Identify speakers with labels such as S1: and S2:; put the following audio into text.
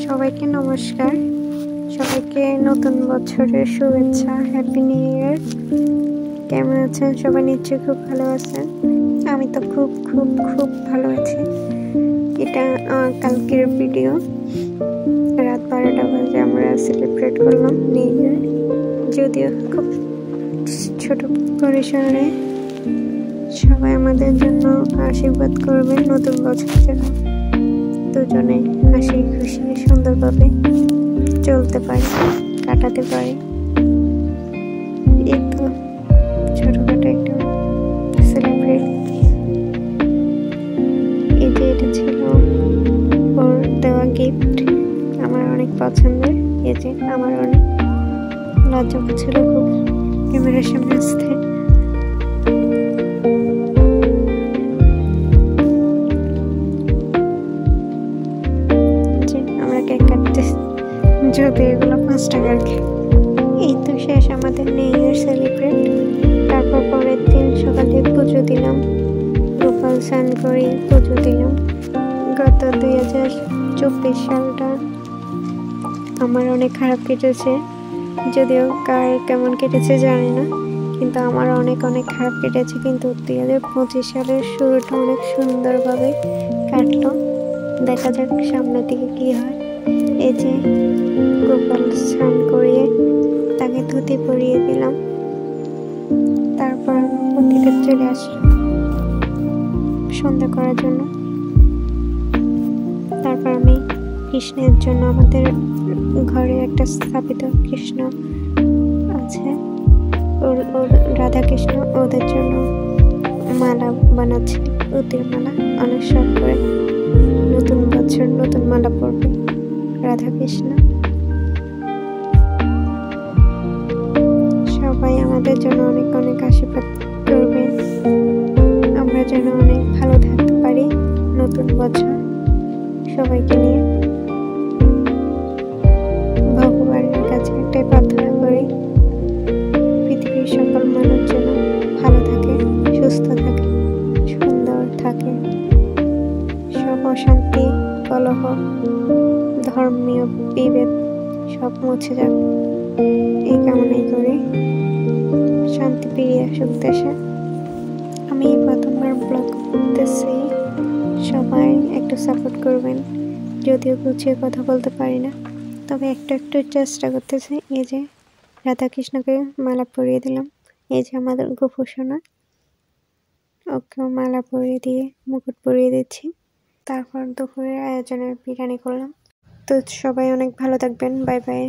S1: সবাইকে নমস্কার। সবাইকে নতুন বছরের শুভেচ্ছা, হ্যাপি নিউ ইয়ার। কেমন আছেন সবাই? নিশ্চয়ই খুব ভালো আছেন। আমি তো খুব খুব খুব ভালো আছি। এটা কালকের ভিডিও। রাত 12টা বাজে আমরা সেলিব্রেট করলাম নিউ ইয়ার, যদিও খুব ছোট পরিসরে। সবাই আমাদের জন্য আশীর্বাদ করবেন নতুন বছর যেন দুজনে হাসি খুশি সুন্দরভাবে চলতে পারি, কাটাতে পারি। এই তো ছোটখাটো একটা সেলিব্রেট। এই যে এটা ছিল ওর দেওয়া গিফট, আমার অনেক পছন্দের। এই যে আমার অনেক লজ্জা ছিল খুব ক্যামেরার সামনে আসতে। যদি এগুলো 5 টাকার কেক। এই তো শেষ আমাদের নিউ ইয়ার সেলিব্রেট। তারপর পরের দিন সকালে পুজো দিলাম, গোপাল স্নান করে পুজো দিলাম। গত 2024 সালটা আমার অনেক খারাপ কেটেছে, যদিও কার কেমন কেটেছে জানি না, কিন্তু আমার অনেক খারাপ কেটেছে। কিন্তু 2025 সালের শুরুটা অনেক সুন্দরভাবে কাটলো। দেখা যাক সামনের দিকে কি হয়। এই যে গোপাল স্নান করিয়ে তাকে ধুতি পরিয়ে দিলাম। তারপর পতিতে চলে আসলাম সন্ধ্যা করার জন্য। তারপর আমি কৃষ্ণের জন্য, আমাদের ঘরে একটা স্থাপিত কৃষ্ণ আছে, ওর রাধা কৃষ্ণ, ওদের জন্য মালা বানাচ্ছে, পুতির মালা। অনেক শখ করে নতুন বছর নতুন মালা পরবে রাধা কৃষ্ণ। সবাই আমাদের জন্য অনেক আশীর্বাদ করবেন, আমরা যেন অনেক ভালো থাকতে পারি নতুন বছর সবাইকে নিয়ে। ভগবানের কাছে একটাই প্রার্থনা করি, পৃথিবীর সকল মানুষ যেন ভালো থাকে, সুস্থ থাকে, সুন্দর থাকে। সব অশান্তি, কলহ, ধর্মীয় বিভেদ সব মুছে যাক, এই কামনাই করি। শান্তি প্রিয় আসুক দেশে। আমি প্রথমবার ব্লগ করতেছি, সবাই একটু সাপোর্ট করবেন। যদিও গুছিয়ে কথা বলতে পারি না, তবে একটু চেষ্টা করতেছি। এই যে রাধাকৃষ্ণকে মালা পরিয়ে দিলাম। এই যে আমাদের গোপুসোনা, ওকেও মালা পরিয়ে দিয়ে মুকুট পরিয়ে দিচ্ছি। তারপর দুপুরের আয়োজনের বিরিয়ানি করলাম। তো সবাই অনেক ভালো থাকবেন। Bye bye.